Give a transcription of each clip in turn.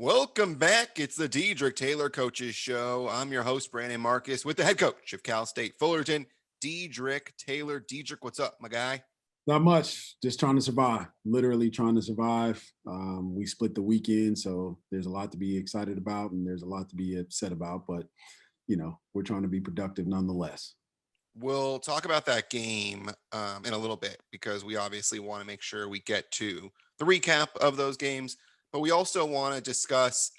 Welcome back. It's the Dedrique Taylor Coaches Show. I'm your host, Brandon Marcus, with the head coach of Cal State Fullerton, Dedrique Taylor. Dedrique, what's up, my guy? Not much. Just trying to survive. Literally trying to survive. We split the weekend, so there's a lot to be excited about, and there's a lot to be upset about. But we're trying to be productive nonetheless. We'll talk about that game in a little bit because we obviously want to make sure we get to the recap of those games, but we also want to discuss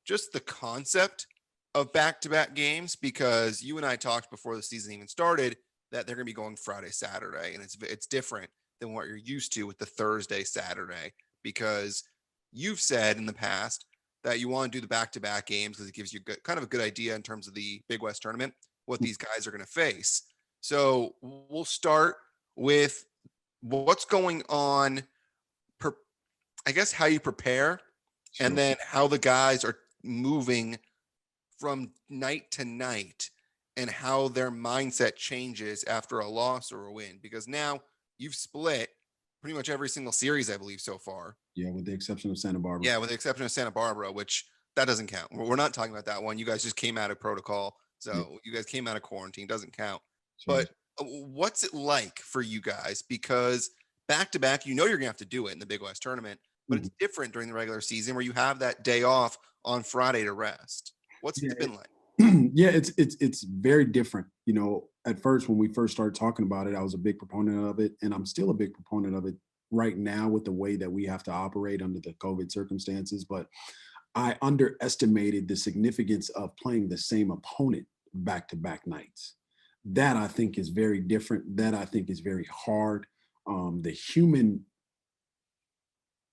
just the concept of back-to-back games because you and I talked before the season even started that they're going to be going Friday, Saturday, and it's different than what you're used to with the Thursday, Saturday, because you've said in the past that you want to do the back-to-back games because it gives you kind of a good idea in terms of the Big West tournament, what these guys are going to face. So we'll start with what's going on, I guess how you prepare, Sure. and then how the guys are moving from night to night and how their mindset changes after a loss or a win. Because now you've split pretty much every single series, I believe, so far. Yeah, with the exception of Santa Barbara. Yeah, with the exception of Santa Barbara, which that doesn't count. We're not talking about that one. You guys just came out of protocol. So you guys came out of quarantine. Doesn't count. Sure. But what's it like for you guys? Because back to back, you're going to have to do it in the Big West tournament, but it's different during the regular season where you have that day off on Friday to rest. What's it been like? Yeah, it's very different. At first when we first started talking about it, I was a big proponent of it, and I'm still a big proponent of it right now with the way that we have to operate under the COVID circumstances. But I underestimated the significance of playing the same opponent back to back nights. That I think is very different. That I think is very hard. The human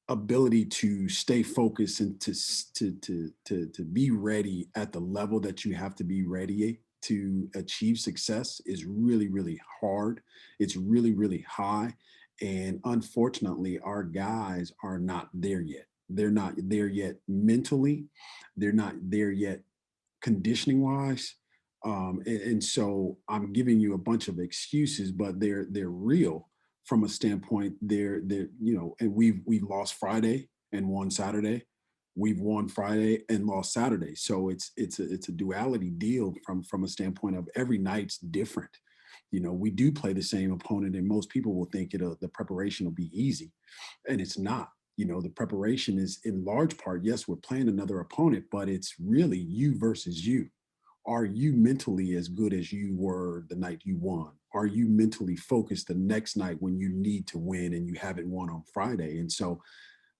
ability to stay focused and to be ready at the level that you have to be ready to achieve success is really, really hard. It's really, really high. And unfortunately, our guys are not there yet. They're not there yet mentally. They're not there yet conditioning wise. And so I'm giving you a bunch of excuses, but they're real from a standpoint. And we've lost Friday and won Saturday. We've won Friday and lost Saturday. So it's a duality deal from a standpoint of every night's different. We do play the same opponent, and most people will think the preparation will be easy, and it's not. The preparation is in large part, yes, we're playing another opponent, but it's really you versus you. Are you mentally as good as you were the night you won? Are you mentally focused the next night when you need to win and you haven't won on Friday? And so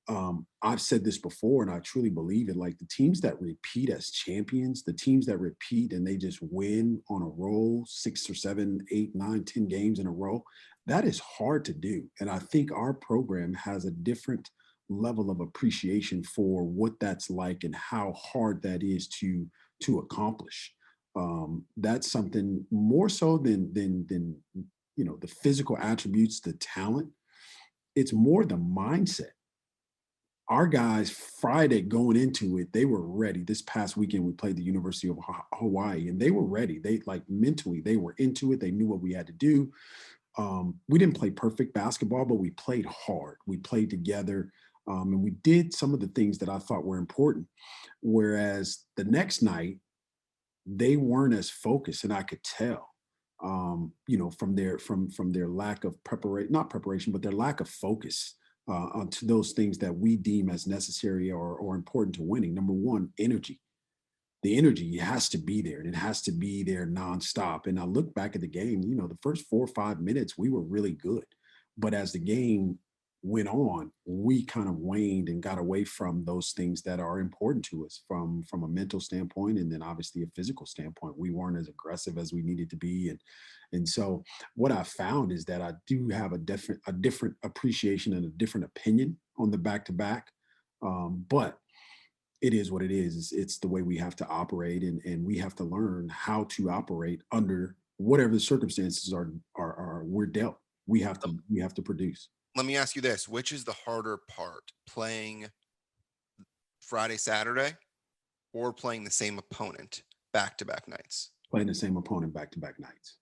I've said this before, and I truly believe it. Like the teams that repeat as champions, the teams that repeat and they just win on a roll, 6 or 7, 8, 9, 10 games in a row, that is hard to do. And I think our program has a different level of appreciation for what that's like and how hard that is to accomplish. That's something more so than the physical attributes, the talent. It's more the mindset. Our guys Friday going into it, they were ready. This past weekend, we played the University of Hawaii, and they were ready. They like mentally, they were into it. They knew what we had to do. We didn't play perfect basketball, but we played hard. We played together, and we did some of the things that I thought were important. Whereas the next night, they weren't as focused, and I could tell. From their lack of preparation, not preparation, but their lack of focus onto those things that we deem as necessary or important to winning. Number one, energy. The energy has to be there, and it has to be there nonstop. And I look back at the game, the first 4 or 5 minutes, we were really good. But as the game went on, we kind of waned and got away from those things that are important to us from a mental standpoint, and then obviously a physical standpoint. We weren't as aggressive as we needed to be. And so what I found is that I do have a different appreciation and a different opinion on the back-to-back. But it is what it is. It's the way we have to operate, and we have to learn how to operate under whatever the circumstances are we're dealt. We have to produce. Let me ask you this. Which is the harder part, playing Friday, Saturday, or playing the same opponent back to back nights? Playing the same opponent back to back nights.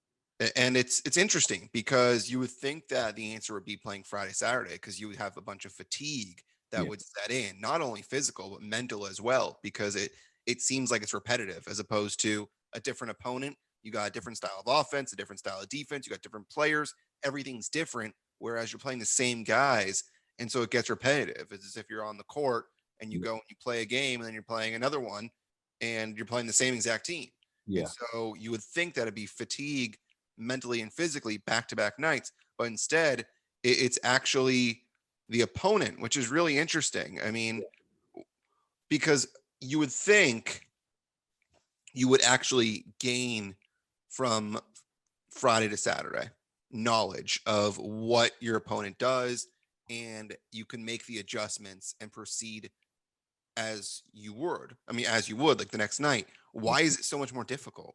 And it's interesting because you would think that the answer would be playing Friday, Saturday, because you would have a bunch of fatigue that Yeah. would set in, not only physical but mental as well, because it seems like it's repetitive as opposed to a different opponent. You got a different style of offense, a different style of defense, you got different players, everything's different, whereas you're playing the same guys, and so it gets repetitive. It's as if you're on the court and you Yeah. go and you play a game and then you're playing another one and you're playing the same exact team. And Yeah. so you would think that it'd be fatigue mentally and physically back to back nights, but instead it's actually the opponent, which is really interesting. I mean, because you would think you would actually gain from Friday to Saturday knowledge of what your opponent does, and you can make the adjustments and proceed as you would. I mean, as you would like the next night. Why is it so much more difficult?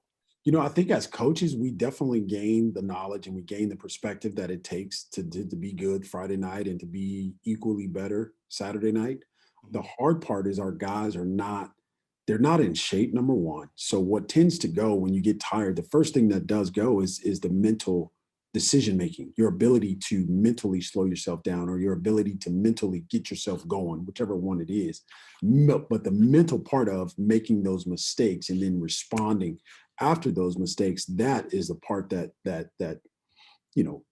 I think as coaches, we definitely gain the knowledge and we gain the perspective that it takes to be good Friday night and to be equally better Saturday night. The Mhm. hard part is our guys are not, they're not in shape, number one. So what tends to go when you get tired, the first thing that does go is the mental decision making, your ability to mentally slow yourself down or your ability to mentally get yourself going, whichever one it is. But the mental part of making those mistakes and then responding after those mistakes, that is the part that you know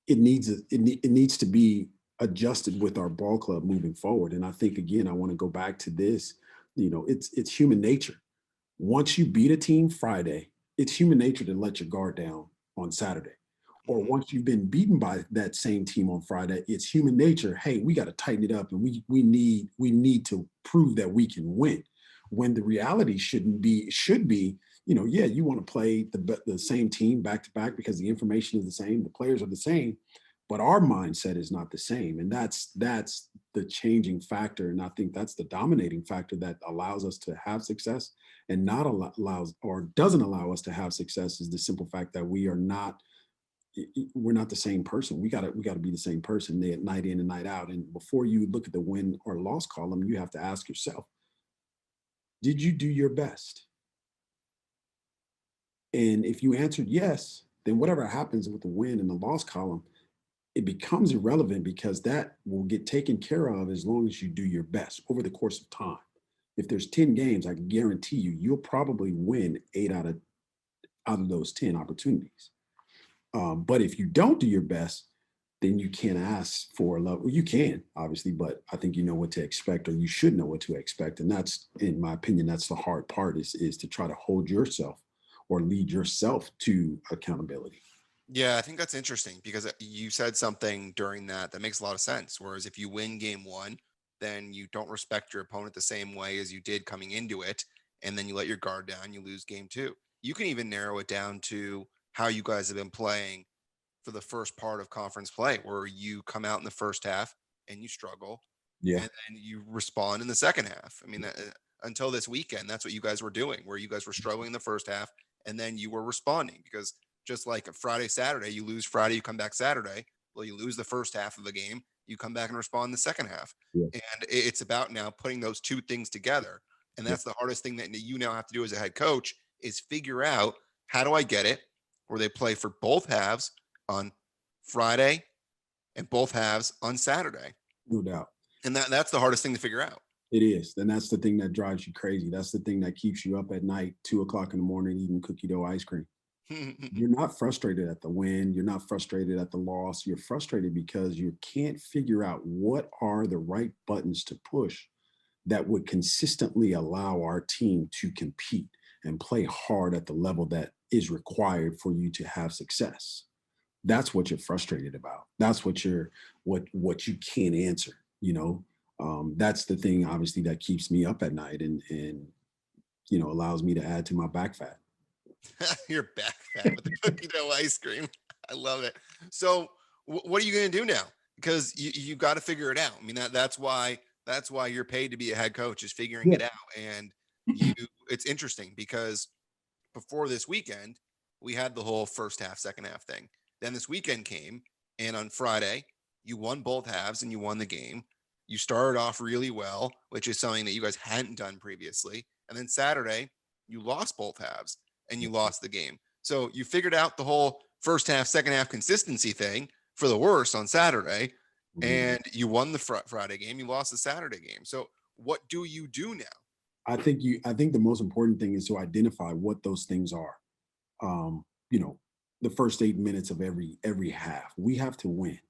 it needs to be adjusted with our ball club moving forward. And I think again, I want to go back to this. It's human nature. Once you beat a team Friday, it's human nature to let your guard down on Saturday. Or Mhm. once you've been beaten by that same team on Friday, it's human nature. Hey, we got to tighten it up, and we need to prove that we can win. When the reality should be, yeah, you want to play the same team back to back because the information is the same, the players are the same, but our mindset is not the same, and that's the changing factor. And I think that's the dominating factor that allows us to have success and not allows or doesn't allow us to have success is the simple fact that we're not the same person. We got to be the same person night in and night out. And before you look at the win or loss column, you have to ask yourself, did you do your best? And if you answered yes, then whatever happens with the win and the loss column, it becomes irrelevant because that will get taken care of as long as you do your best over the course of time. If there's 10 games, I can guarantee you'll probably win eight out of those 10 opportunities. But if you don't do your best, then you can't ask for a level. You can, obviously, but I think you know what to expect, or you should know what to expect. And that's, in my opinion, that's the hard part is to try to hold yourself or lead yourself to accountability. Yeah, I think that's interesting because you said something during that makes a lot of sense. Whereas if you win game one, then you don't respect your opponent the same way as you did coming into it. And then you let your guard down, you lose game two. You can even narrow it down to how you guys have been playing for the first part of conference play, where you come out in the first half and you struggle, Yeah. and then you respond in the second half. I mean, until this weekend, that's what you guys were doing, where you guys were struggling in the first half, and then you were responding because just like a Friday, Saturday, you lose Friday, you come back Saturday. Well, you lose the first half of the game, you come back and respond in the second half, Yeah. and it's about now putting those two things together, and Yeah. that's the hardest thing that you now have to do as a head coach is figure out how do I get it where they play for both halves on Friday and both halves on Saturday. No doubt. And that's the hardest thing to figure out. It is. And that's the thing that drives you crazy. That's the thing that keeps you up at night, 2 o'clock in the morning, eating cookie dough ice cream. You're not frustrated at the win. You're not frustrated at the loss. You're frustrated because you can't figure out what are the right buttons to push that would consistently allow our team to compete and play hard at the level that is required for you to have success. That's what you're frustrated about. That's what you can't answer. That's the thing, obviously, that keeps me up at night and allows me to add to my back fat. You're back fat with the cookie dough ice cream. I love it. So, what are you going to do now? Because you got to figure it out. I mean that's why you're paid to be a head coach is figuring Yeah. it out. And you, it's interesting because before this weekend, we had the whole first half, second half thing. Then this weekend came, and on Friday, you won both halves and you won the game. You started off really well, which is something that you guys hadn't done previously. And then Saturday, you lost both halves and you lost the game. So you figured out the whole first half, second half consistency thing for the worse on Saturday. Mhm. and you won the Friday game, you lost the Saturday game. So what do you do now? I think the most important thing is to identify what those things are. You know, the first 8 minutes of every half, we have to win.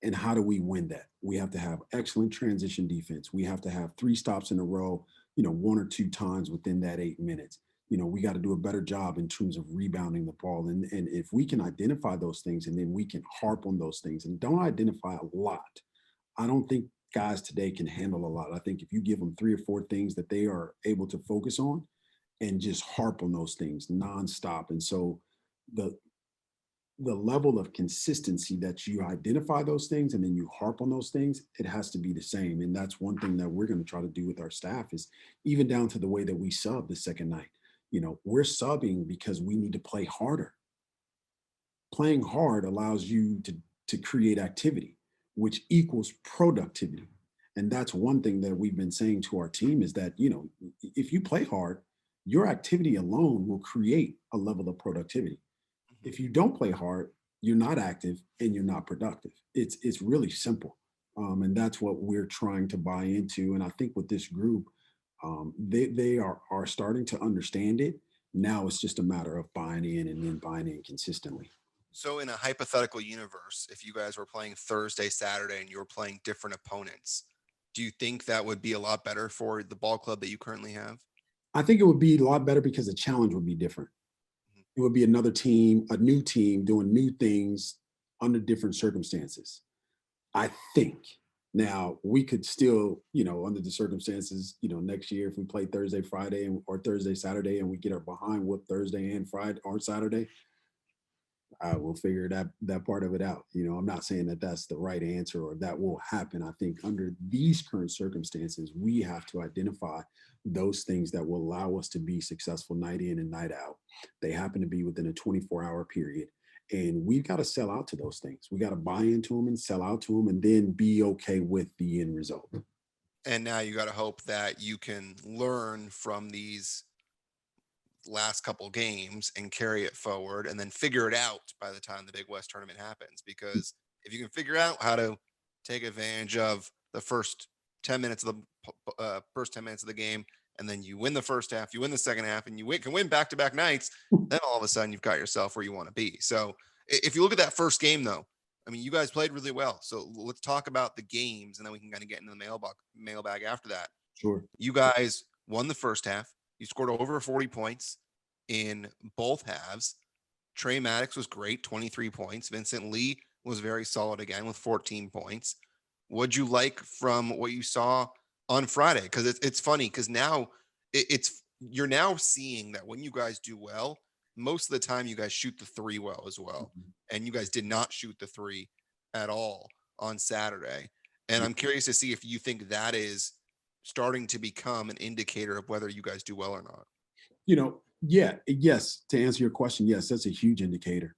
And how do we win that? We have to have excellent transition defense. We have to have three stops in a row, one or two times within that 8 minutes. We got to do a better job in terms of rebounding the ball. And if we can identify those things and then we can harp on those things and don't identify a lot, I don't think guys today can handle a lot. I think if you give them three or four things that they are able to focus on and just harp on those things nonstop. And so the the level of consistency that you identify those things and then you harp on those things, it has to be the same. And that's one thing that we're going to try to do with our staff is even down to the way that we sub the second night. We're subbing because we need to play harder. Playing hard allows you to create activity, which equals productivity. And that's one thing that we've been saying to our team is that, if you play hard, your activity alone will create a level of productivity. Mhm. If you don't play hard, you're not active and you're not productive. It's really simple, and that's what we're trying to buy into. And I think with this group, they are starting to understand it. Now it's just a matter of buying in and then buying in consistently. So in a hypothetical universe, if you guys were playing Thursday, Saturday, and you were playing different opponents, do you think that would be a lot better for the ball club that you currently have? I think it would be a lot better because the challenge would be different. Mhm. It would be another team, a new team doing new things under different circumstances. I think. Now we could still, under the circumstances, next year if we play Thursday, Friday, or Thursday, Saturday, and we get our behind whooped Thursday and Friday or Saturday, we'll figure that part of it out. I'm not saying that that's the right answer or that will happen. I think under these current circumstances, we have to identify those things that will allow us to be successful night in and night out. They happen to be within a 24-hour period. And we've got to sell out to those things. We got to buy into them and sell out to them and then be okay with the end result. And now you got to hope that you can learn from these last couple games and carry it forward and then figure it out by the time the Big West tournament happens. Because if you can figure out how to take advantage of the first 10 minutes of the game, and then you win the first half, you win the second half, and can win back-to-back nights, then all of a sudden you've got yourself where you want to be. So if you look at that first game, though, I mean, you guys played really well. So let's talk about the games, and then we can kind of get into the mailbag after that. Sure. You guys won the first half. You scored over 40 points in both halves. Trey Maddox was great, 23 points. Vincent Lee was very solid again with 14 points. What'd you like from what you saw on Friday? Because it's funny because now it's you're now seeing that when you guys do well, most of the time you guys shoot the three well as well. Mhm. And you guys did not shoot the three at all on Saturday. And I'm curious to see if you think that is starting to become an indicator of whether you guys do well or not. Yeah, yes, to answer your question, yes, that's a huge indicator.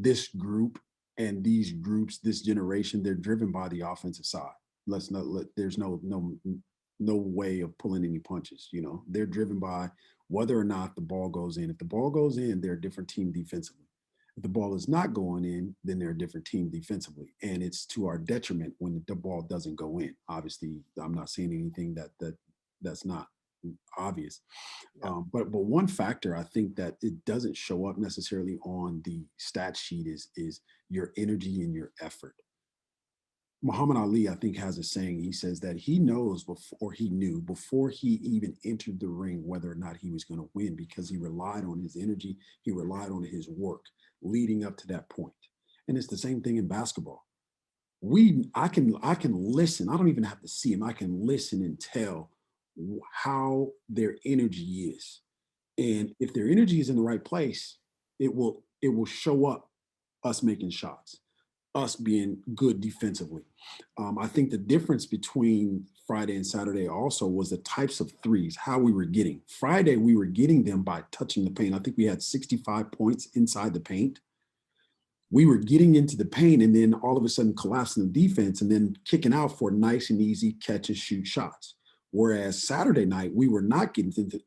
This group and these groups, this generation, they're driven by the offensive side. Let's not let there's no way of pulling any punches. They're driven by whether or not the ball goes in. If the ball goes in, they're a different team defensively. If the ball is not going in, then they're a different team defensively. And it's to our detriment when the ball doesn't go in. Obviously, I'm not saying anything that's not obvious. Yeah. But one factor I think that it doesn't show up necessarily on the stat sheet is your energy and your effort. Muhammad Ali, I think, has a saying. He says that he knows before he knew before he even entered the ring whether or not he was going to win because he relied on his energy, he relied on his work leading up to that point. And it's the same thing in basketball. I can listen. I don't even have to see him. I can listen and tell how their energy is. And if their energy is in the right place, it will show up us making shots, us being good defensively. I think the difference between Friday and Saturday also was the types of threes, how we were getting. Friday, we were getting them by touching the paint. I think we had 65 points inside the paint. We were getting into the paint and then all of a sudden collapsing the defense and then kicking out for nice and easy catch and shoot shots. Whereas Saturday night, we were not getting to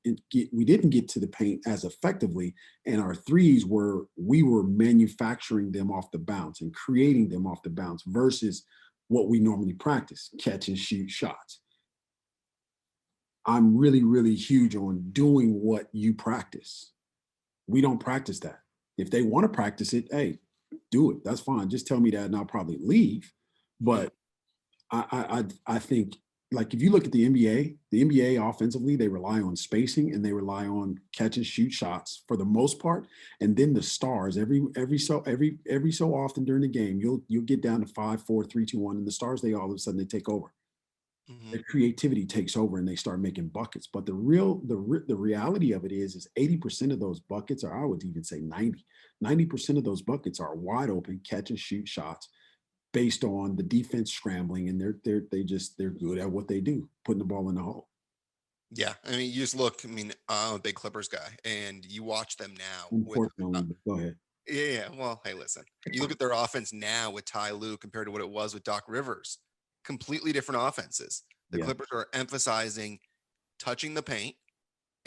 we didn't get to the paint as effectively. And our threes we were manufacturing them off the bounce and creating them off the bounce versus what we normally practice, catch and shoot shots. I'm really, really huge on doing what you practice. We don't practice that. If they want to practice it, hey, do it. That's fine. Just tell me that and I'll probably leave. Mhm. But I think, like, if you look at the NBA offensively, they rely on spacing and they rely on catch and shoot shots for the most part. And then the stars, every so often during the game, you'll get down to 5, 4, 3, 2, 1, and the stars, they all of a sudden they take over. Mhm. Their creativity takes over and they start making buckets. But the reality of it is 80% of those buckets, or I would even say 90% of those buckets are wide open catch and shoot shots based on the defense scrambling, and they're good at what they do, putting the ball in the hole. Yeah, I mean, you just look. I mean, I'm a big Clippers guy, and you watch them now with. Unfortunately, but go ahead. Yeah, yeah. Well, hey, listen. You look at their offense now with Ty Lue compared to what it was with Doc Rivers. Completely different offenses. The Yeah, Clippers are emphasizing touching the paint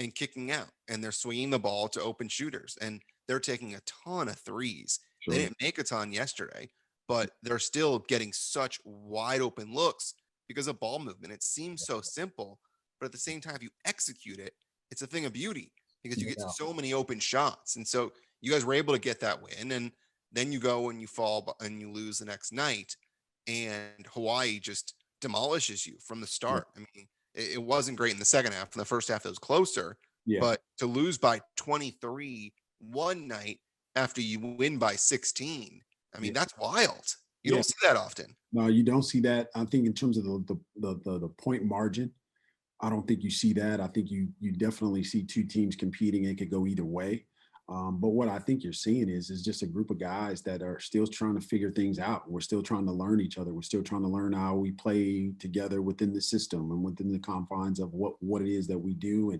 and kicking out, and they're swinging the ball to open shooters, and they're taking a ton of threes. They sure. didn't make a ton yesterday, but they're still getting such wide open looks because of ball movement. It seems so simple, but at the same time, if you execute it, it's a thing of beauty because you No get doubt. so many open shots. And so you guys were able to get that win, and then you go and you fall and you lose the next night, and Hawaii just demolishes you from the Yeah, start. I mean, it wasn't great in the second half. In the first half, it was closer, yeah, but to lose by 23 one night after you win by 16, I mean, yeah, that's wild. You yeah. don't see that often. No, you don't see that. I think in terms of the point margin, I don't think you see that. I think you definitely see two teams competing. It could go either way. But what I think you're seeing is just a group of guys that are still trying to figure things out. We're still trying to learn each other. We're still trying to learn how we play together within the system and within the confines of what it is that we do,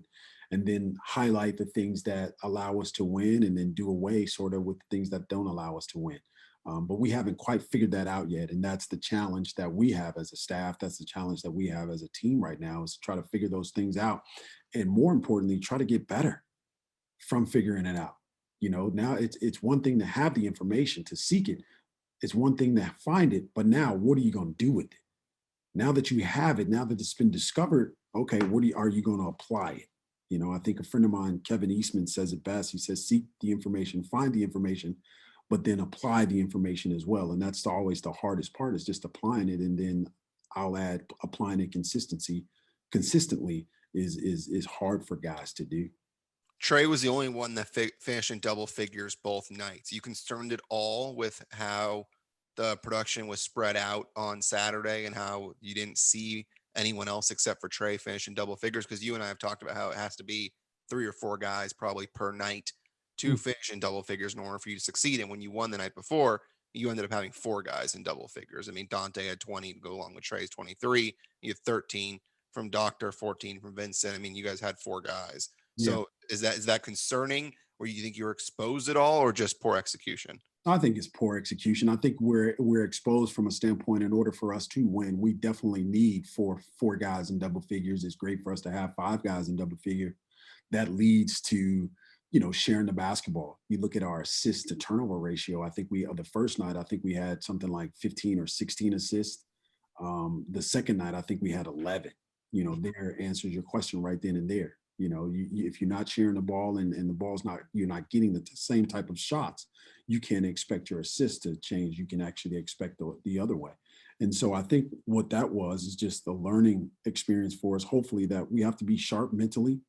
and then highlight the things that allow us to win, and then do away sort of with the things that don't allow us to win. But we haven't quite figured that out yet. And that's the challenge that we have as a staff. That's the challenge that we have as a team right now, is to try to figure those things out. And more importantly, try to get better from figuring it out. Now it's one thing to have the information, to seek it. It's one thing to find it, but now what are you going to do with it? Now that you have it, now that it's been discovered, okay, are you going to apply it? I think a friend of mine, Kevin Eastman, says it best. He says, seek the information, find the information, but then apply the information as well. And that's always the hardest part, is just applying it. And then I'll add, applying it consistently is hard for guys to do. Trey was the only one that finished in double figures both nights. You concerned at all with how the production was spread out on Saturday and how you didn't see anyone else except for Trey finish in double figures? Because you and I have talked about how it has to be 3 or 4 guys probably per night to Mm. finish in double figures in order for you to succeed. And when you won the night before, you ended up having 4 guys in double figures. I mean, Dante had 20 to go along with Trey's 23. You had 13 from Doctor, 14 from Vincent. I mean, you guys had 4 guys. Yeah. So is that concerning, or you think you were exposed at all, or just poor execution? I think it's poor execution. I think we're exposed from a standpoint. In order for us to win, we definitely need four guys in double figures. It's great for us to have 5 guys in double figure. That leads to sharing the basketball. You look at our assist to turnover ratio. I think the first night, I think we had something like 15 or 16 assists. The second night, I think we had 11. There answers your question right then and there. If you're not sharing the ball, and the ball's not, you're not getting the same type of shots, you can't expect your assist to change. You can actually expect the other way. And so I think what that was is just a learning experience for us. Hopefully, that we have to be sharp mentally,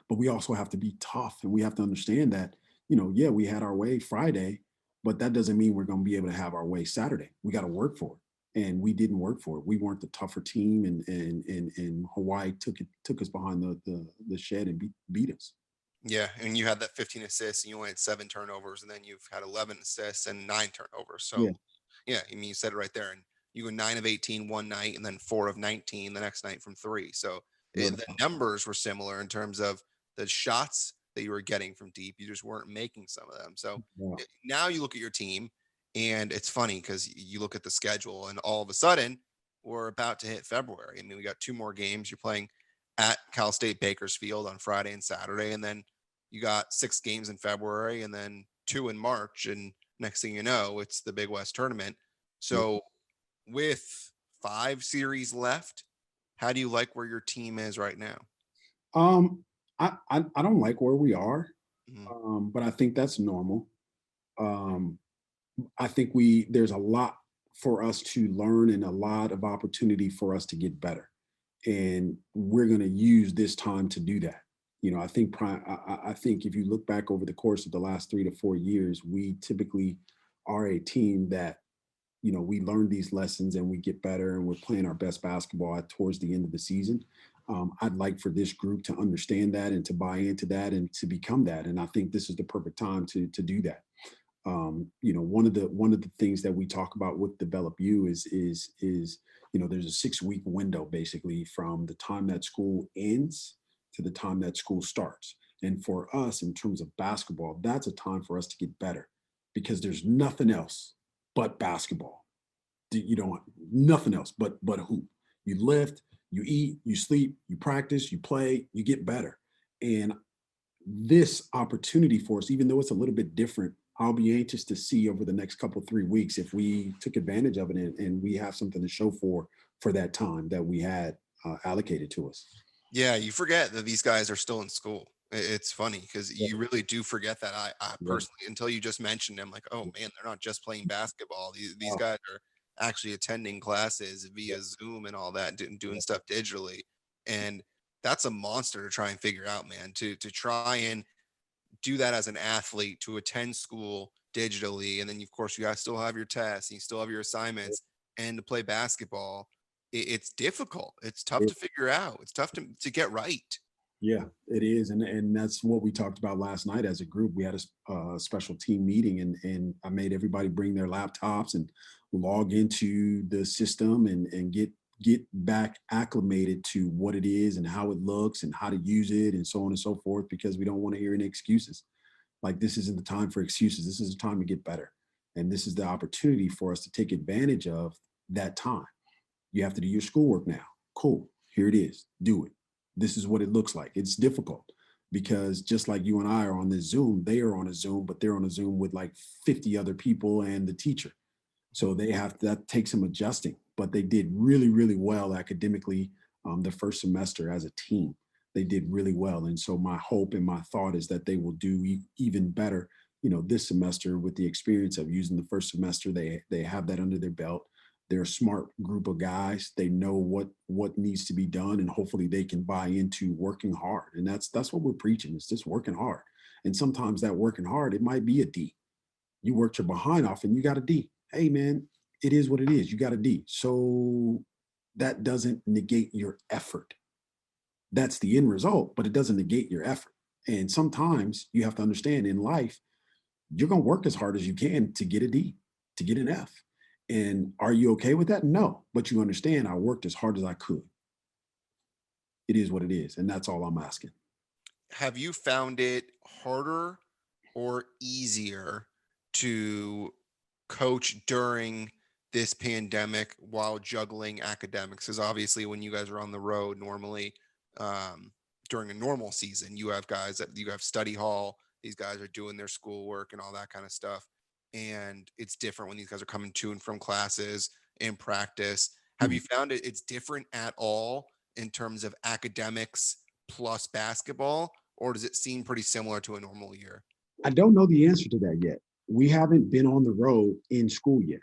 but we also have to be tough, and we have to understand that, yeah, we had our way Friday, but that doesn't mean we're going to be able to have our way Saturday. We got to work for it. And we didn't work for it. We weren't the tougher team, and Hawaii took us behind the shed and beat us. Yeah, and you had that 15 assists, and you only had 7 turnovers, and then you've had 11 assists and 9 turnovers. Yeah, So, yeah, I mean, you said it right there. And you go 9 of 18 one night, and then 4 of 19 the next night from three. So no the doubt. numbers were similar in terms of the shots that you were getting from deep. You just weren't making some of them. So Yeah, now you look at your team, and it's funny because you look at the schedule, and all of a sudden we're about to hit February. I mean, we got 2 more games. You're playing at Cal State Bakersfield on Friday and Saturday, and then you got 6 games in February and then 2 in March. And next thing you know, it's the Big West tournament. yeah. So with 5 series left, how do you like where your team is right now? Um, I don't like where we are, Mhm. but I think that's normal. Um, I think we there's a lot for us to learn and a lot of opportunity for us to get better, and we're going to use this time to do that. I think I think if you look back over the course of the last 3 to 4 years, we typically are a team that we learn these lessons and we get better and we're playing our best basketball towards the end of the season. I'd like for this group to understand that and to buy into that and to become that. And I think this is the perfect time to do that. One of the things that we talk about with Develop You is there's a 6 week window basically from the time that school ends to the time that school starts. And for us, in terms of basketball, that's a time for us to get better because there's nothing else but basketball. You don't nothing else but hoop. You lift, you eat, you sleep, you practice, you play, you get better. And this opportunity for us, even though it's a little bit different, I'll be anxious to see over the next couple 3 weeks if we took advantage of it and we have something to show for that time that we had allocated to us. Yeah, you forget that these guys are still in school. It's funny because Yeah, you really do forget that. I yeah, personally, until you just mentioned them, like, oh man, they're not just playing basketball. These uh, guys are actually attending classes yeah, via Zoom and all that, doing yeah, stuff digitally, and that's a monster to try and figure out, man. To try and do that as an athlete, to attend school digitally, and then of course you guys still have your tests, and you still have your assignments, and to play basketball, it's difficult. It's tough yeah. to figure out. It's tough to get right. Yeah, it is, and that's what we talked about last night as a group. We had a special team meeting, and I made everybody bring their laptops and log into the system and get back acclimated to what it is and how it looks and how to use it and so on and so forth. Because we don't want to hear any excuses. Like this isn't the time for excuses. This is the time to get better, and this is the opportunity for us to take advantage of that time. You have to do your schoolwork now. Cool. Here it is. Do it. This is what it looks like. It's difficult because just like you and I are on this Zoom, they are on a Zoom, but they're on a Zoom with like 50 other people and the teacher. So that takes some adjusting, but they did really, really well academically the first semester as a team. They did really well. And so my hope and my thought is that they will do even better, this semester with the experience of using the first semester. They have that under their belt. They're a smart group of guys. They know what needs to be done, and hopefully they can buy into working hard. And that's what we're preaching, is just working hard. And sometimes that working hard, it might be a D. You worked your behind off and you got a D. Hey man, it is what it is. You got a D. So that doesn't negate your effort. That's the end result, but it doesn't negate your effort. And sometimes you have to understand in life, you're going to work as hard as you can to get a D, to get an F. And are you okay with that? No, but you understand I worked as hard as I could. It is what it is. And that's all I'm asking. Have you found it harder or easier to coach during this pandemic while juggling academics? Because obviously, when you guys are on the road, normally um, during a normal season, you have guys that you have study hall. These guys are doing their schoolwork and all that kind of stuff. And it's different when these guys are coming to and from classes in practice. Have you Mhm. found it's different at all in terms of academics plus basketball, or does it seem pretty similar to a normal year? I don't know the answer to that yet. We haven't been on the road in school yet.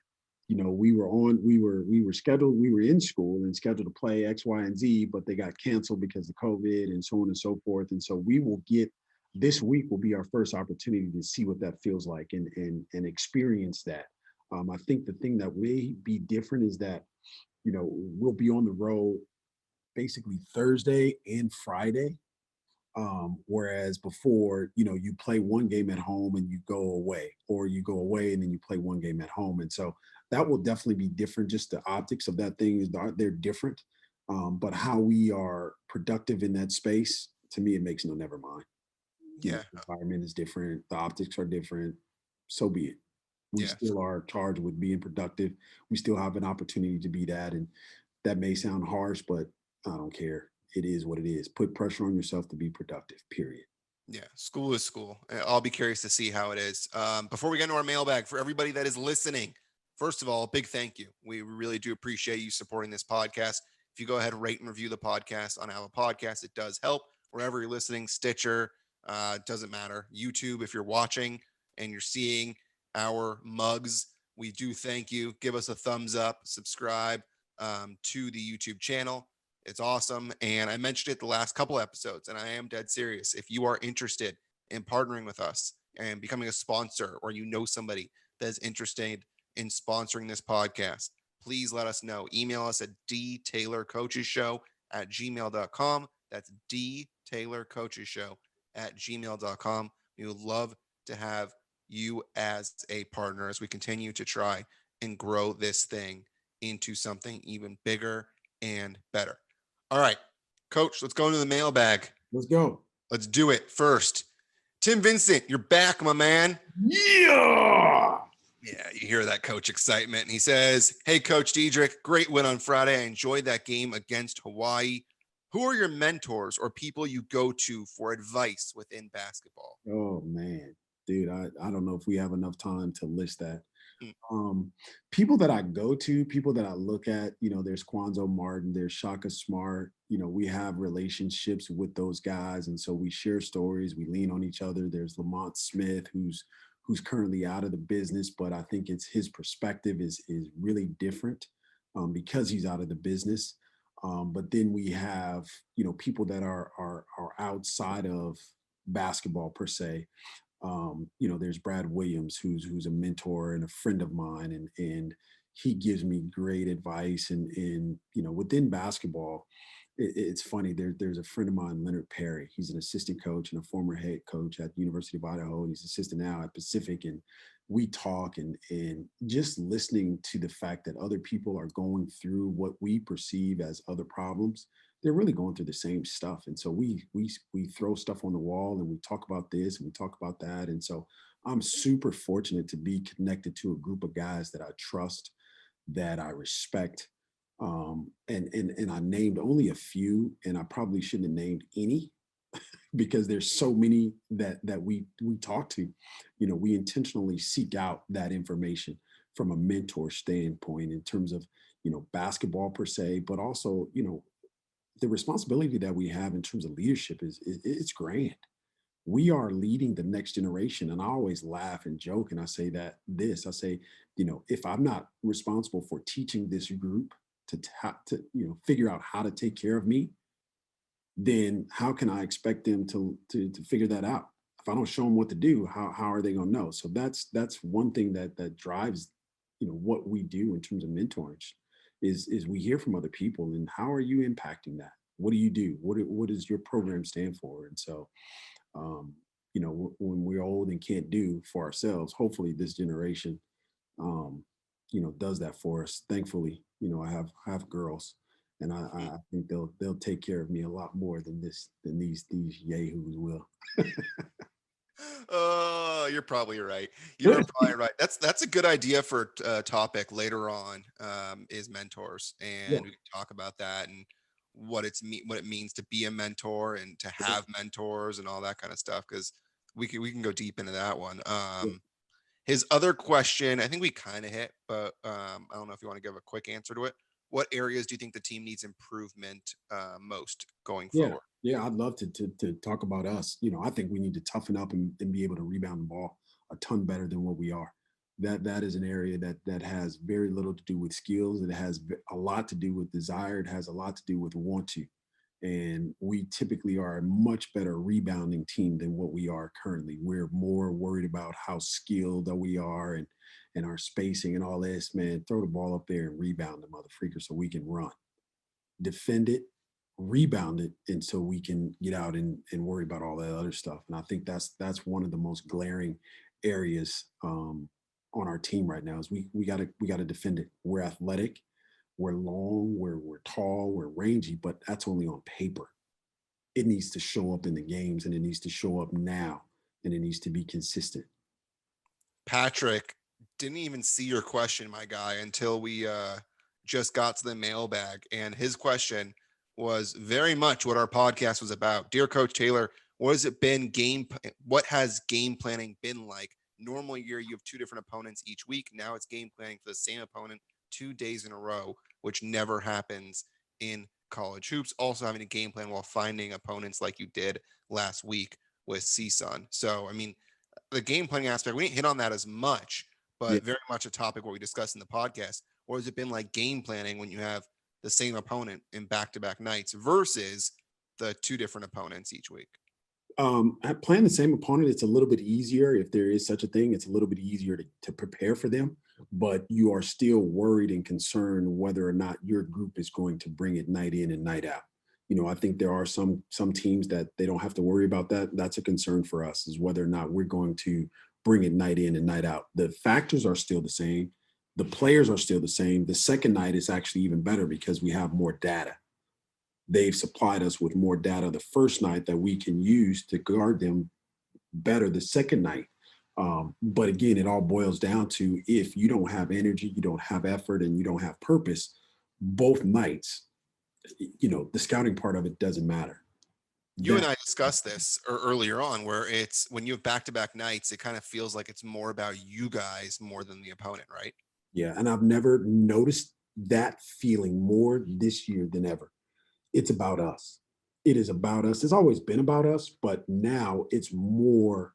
We were scheduled, we were in school and scheduled to play X, Y, and Z, but they got canceled because of COVID and so on and so forth. And so we will get this week will be our first opportunity to see what that feels like and experience that. I think the thing that may be different is that we'll be on the road basically Thursday and Friday. Whereas before, you play one game at home and you go away, or you go away and then you play one game at home. And so that will definitely be different. Just the optics of that thing is they're different. But how we are productive in that space, to me, it makes no never mind. Yeah, The environment is different, the optics are different. So be it. We yeah. still are charged with being productive. We still have an opportunity to be that. And that may sound harsh, but I don't care. It is what it is. Put pressure on yourself to be productive, period. Yeah, school is school. I'll be curious to see how it is. Before we get into our mailbag, for everybody that is listening first of all, a big thank you. We really do appreciate you supporting this podcast. If you go ahead and rate and review the podcast on Apple Podcasts, it does help. Wherever you're listening, Stitcher, doesn't matter. YouTube, if you're watching and you're seeing our mugs, we do thank you. Give us a thumbs up, subscribe to the YouTube channel. It's awesome. And I mentioned it the last couple episodes, and I am dead serious. If you are interested in partnering with us and becoming a sponsor, or you know somebody that is interested in sponsoring this podcast, please let us know. Email us at dtaylorcoachesshow@gmail.com. That's dtaylorcoachesshow@gmail.com. We would love to have you as a partner as we continue to try and grow this thing into something even bigger and better. All right, Coach, let's go into the mailbag. Let's go. Let's do it. First, Tim Vincent, you're back, my man. Yeah. Yeah, you hear that coach excitement. And he says, "Hey, Coach Dedrique, great win on Friday. I enjoyed that game against Hawaii. Who are your mentors or people you go to for advice within basketball?" Oh man, dude, I don't know if we have enough time to list that. Mm. People that I go to, people that I look at, there's Quanzo Martin, there's Shaka Smart. We have relationships with those guys, and so we share stories, we lean on each other. There's Lamont Smith, who's currently out of the business, but I think it's his perspective is really different because he's out of the business. But then we have, people that are outside of basketball per se. There's Brad Williams, who's a mentor and a friend of mine, and he gives me great advice. And within basketball, it's funny. There's a friend of mine, Leonard Perry. He's an assistant coach and a former head coach at the University of Idaho, and he's assistant now at Pacific. And we talk and just listening to the fact that other people are going through what we perceive as other problems. They're really going through the same stuff, and so we throw stuff on the wall and we talk about this and we talk about that. And so I'm super fortunate to be connected to a group of guys that I trust, that I respect. And I named only a few, and I probably shouldn't have named any because there's so many that we talk to. We intentionally seek out that information from a mentor standpoint in terms of basketball per se, but also the responsibility that we have in terms of leadership is it's grand. We are leading the next generation, and I always laugh and joke and I say I say, if I'm not responsible for teaching this group to figure out how to take care of me, then how can I expect them to figure that out? If I don't show them what to do, how are they going to know? So that's one thing that drives what we do in terms of mentoring is we hear from other people, and how are you impacting that? What do you do? What does your program stand for? And so when we're old and can't do for ourselves, hopefully this generation um, does that for us. Thankfully, I have girls, and I think they'll take care of me a lot more than these yahoos will. Oh, you're probably right. You're probably right. That's a good idea for a topic later on. Is mentors, Yeah. and we can talk about that and what it means to be a mentor and to have mentors and all that kind of stuff. Because we can go deep into that one. Yeah. His other question, I think we kind of hit, but I don't know if you want to give a quick answer to it. What areas do you think the team needs improvement most going Yeah, forward? yeah, I'd love to talk about us. I think we need to toughen up and be able to rebound the ball a ton better than what we are. That is an area that has very little to do with skills. It has a lot to do with desire. It has a lot to do with want to. And we typically are a much better rebounding team than what we are currently. We're more worried about how skilled that we are and our spacing and all this. Man, throw the ball up there and rebound the mother freaker so we can run, defend it, rebound it, and so we can get out and worry about all that other stuff. And I think that's one of the most glaring areas on our team right now is we gotta defend it. We're athletic, we're long, we're tall, we're rangy, but that's only on paper. It needs to show up in the games, and it needs to show up now, and it needs to be consistent. Patrick, didn't even see your question, my guy, until we just got to the mailbag. And his question was very much what our podcast was about. Dear Coach Taylor, what has game planning been like Normal year, you have two different opponents each week. Now it's game planning for the same opponent 2 days in a row, which never happens in college hoops. Also having a game plan while finding opponents like you did last week with CSUN. So, I mean, the game planning aspect, we didn't hit on that as much, Yeah. but very much a topic what we discussed in the podcast. Or has it been like game planning when you have the same opponent in back-to-back nights versus the two different opponents each week? Playing the same opponent, it's a little bit easier if there is such a thing. It's a little bit easier to prepare for them, but you are still worried and concerned whether or not your group is going to bring it night in and night out. I think there are some teams that they don't have to worry about that. That's a concern for us, is whether or not we're going to bring it night in and night out. The factors are still the same. The players are still the same. The second night is actually even better because we have more data. They've supplied us with more data the first night that we can use to guard them better the second night. But again, it all boils down to, if you don't have energy, you don't have effort, and you don't have purpose, both nights, the scouting part of it doesn't matter. You and That I discussed this earlier on, where it's when you have back-to-back nights, it kind of feels like it's more about you guys more than the opponent, right? Yeah, and I've never noticed that feeling more this year than ever. It's about us. It is about us. It's always been about us, but now it's more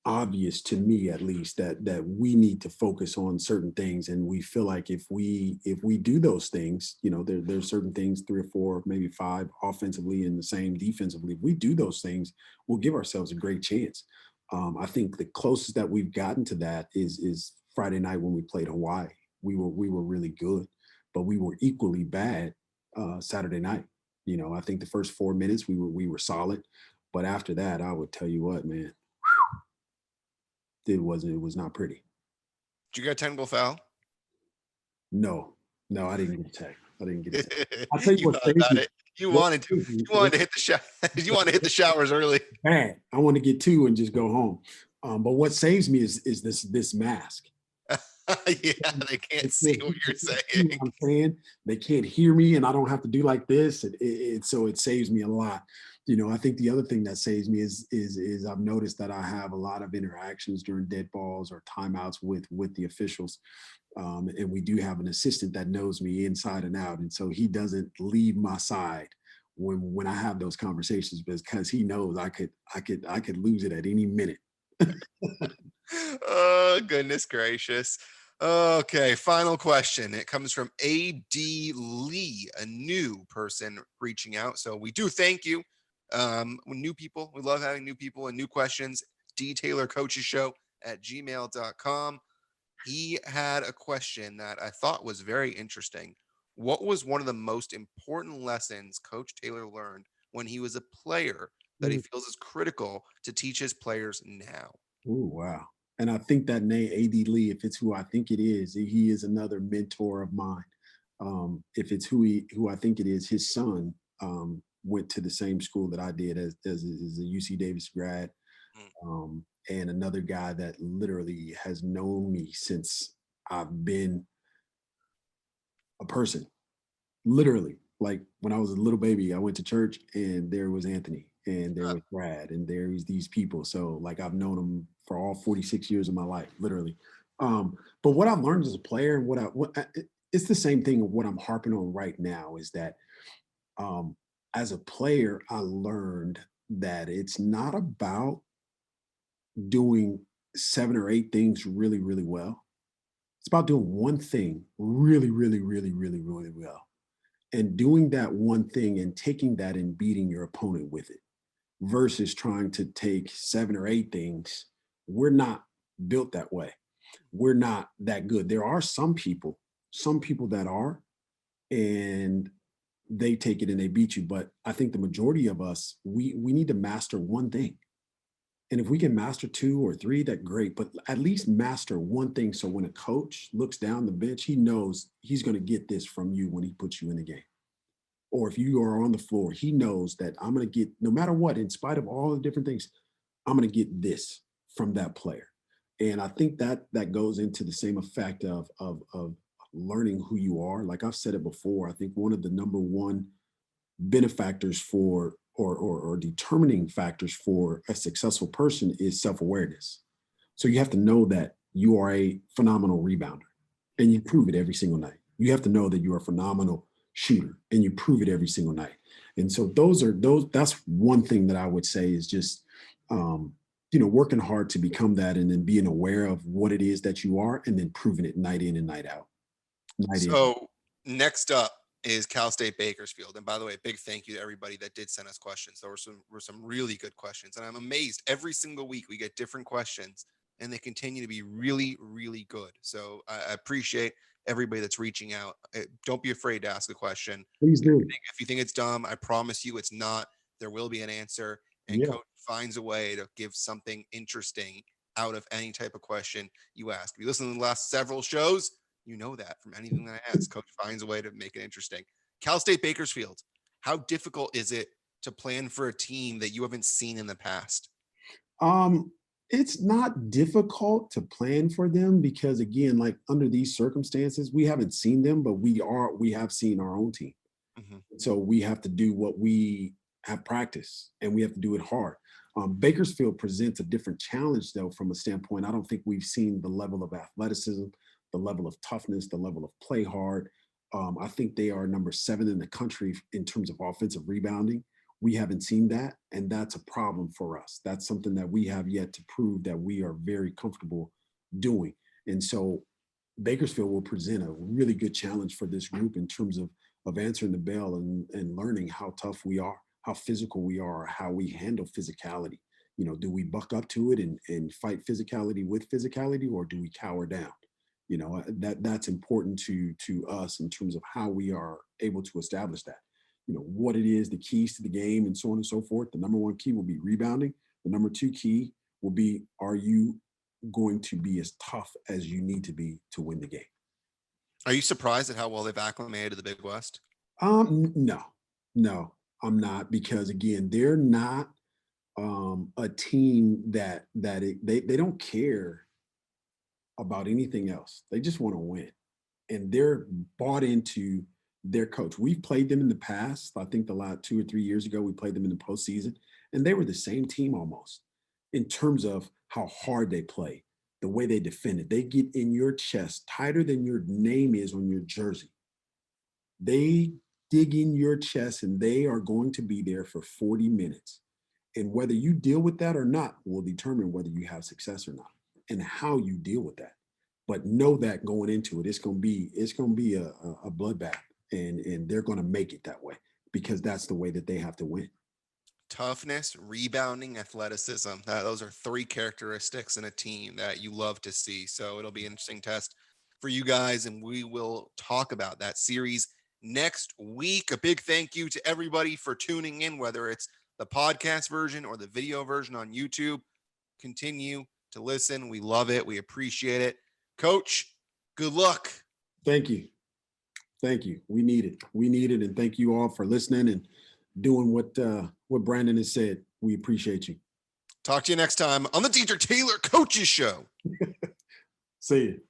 obvious to me, at least, that we need to focus on certain things, and we feel like if we do those things, there's certain things, three or four, maybe five, offensively and the same defensively. If we do those things, we'll give ourselves a great chance. I think the closest that we've gotten to that is Friday night when we played Hawaii. We were really good, but we were equally bad Saturday night. I think the first 4 minutes we were solid, but after that, I would tell you what, man, it was not pretty. Did you get a technical foul? No, no, I didn't get a tag. I didn't get a tag. I'll tell you You what thought saves about me. it. You What wanted to. saves me, You wanted to hit the shower. You wanted to hit the showers early. bad. I want to get two and just go home. But what saves me is this mask. Yeah, they can't see what you're They can't see what saying. I'm saying. They can't hear me, and I don't have to do like this. So it saves me a lot. I think the other thing that saves me is I've noticed that I have a lot of interactions during dead balls or timeouts with the officials, and we do have an assistant that knows me inside and out, and so he doesn't leave my side when I have those conversations, because he knows I could lose it at any minute. Oh, goodness gracious. Okay, final question. It comes from AD Lee, a new person reaching out. So we do thank you. New people, we love having new people and new questions. DTaylorCoachesShow@gmail.com. He had a question that I thought was very interesting. What was one of the most important lessons Coach Taylor learned when he was a player that he Ooh, feels is critical to teach his players now? wow. And I think that name, AD Lee, if it's who I think it is, he is another mentor of mine. If it's who I think it is, his son went to the same school that I did as a UC Davis grad, Mm. and another guy that literally has known me since I've been a person. Literally, like when I was a little baby, I went to church and there was Anthony and there Uh, was Brad and there was these people. So like I've known them for all 46 years of my life, literally. But what I've learned as a player, and it's the same thing of what I'm harping on right now, is that um, as a player, I learned that it's not about doing seven or eight things really, really well. It's about doing one thing really, really, really, really, really well, and doing that one thing and taking that and beating your opponent with it, versus trying to take seven or eight things. We're not built that way. We're not that good. There are some people that are, and they take it and they beat you. But I think the majority of us, we need to master one thing. And if we can master two or three, that great. But at least master one thing. So when a coach looks down the bench, he knows he's going to get this from you when he puts you in the game. Or if you are on the floor, he knows that I'm going to get, no matter what, in spite of all the different things, I'm going to get this from that player. And I think that goes into the same effect of learning who you are. Like I've said it before, I think one of the number one benefactors for or determining factors for a successful person is self-awareness. So you have to know that you are a phenomenal rebounder and you prove it every single night. You have to know that you are a phenomenal shooter and you prove it every single night. And so that's one thing that I would say is just um, working hard to become that and then being aware of what it is that you are and then proving it night in and night out. Night in. So next up is Cal State Bakersfield. And by the way, big thank you to everybody that did send us questions. There were some really good questions, and I'm amazed every single week we get different questions, and they continue to be really really good. So I appreciate everybody that's reaching out. Don't be afraid to ask a question. Please do. If you think it's dumb, I promise you it's not. There will be an answer, and Yeah. coach finds a way to give something interesting out of any type of question you ask. If you listen to the last several shows, you know that from anything that I ask, coach finds a way to make it interesting. Cal State Bakersfield, how difficult is it to plan for a team that you haven't seen in the past? Um, it's not difficult to plan for them because again, like under these circumstances, we haven't seen them, but we have seen our own team. Mhm. So we have to do what we have practiced and we have to do it hard. Bakersfield presents a different challenge, though, from a standpoint. I don't think we've seen the level of athleticism, the level of toughness, the level of play hard. I think they are number 7 in the country in terms of offensive rebounding. We haven't seen that, and that's a problem for us. That's something that we have yet to prove that we are very comfortable doing. And so Bakersfield will present a really good challenge for this group in terms of answering the bell and learning how tough we are, how physical we are, how we handle physicality. Do we buck up to it and fight physicality with physicality, or do we cower down? That's important to us in terms of how we are able to establish that. What it is, the keys to the game, and so on and so forth. The number one key will be rebounding. The number two key will be, are you going to be as tough as you need to be to win the game? Are you surprised at how well they've acclimated to the Big West? No, no, I'm not, because again, they're not a team they don't care about anything else. They just want to win, and they're bought into their coach. We've played them in the past. I think the last 2 or 3 years ago, we played them in the postseason, and they were the same team almost in terms of how hard they play, the way they defend it. They get in your chest tighter than your name is on your jersey. They dig in your chest and they are going to be there for 40 minutes. And whether you deal with that or not will determine whether you have success or not and how you deal with that. But know that going into it, it's gonna be a bloodbath, and they're gonna make it that way because that's the way that they have to win. Toughness, rebounding, athleticism. Those are three characteristics in a team that you love to see. So it'll be an interesting test for you guys, and we will talk about that series next week. A big thank you to everybody for tuning in, whether it's the podcast version or the video version on YouTube. Continue to listen. We love it. We appreciate it. Coach, good luck. Thank you. Thank you. We need it. We need it. And thank you all for listening and doing what Brandon has said. We appreciate you. Talk to you next time on the Dedrique Taylor Coaches Show. See you.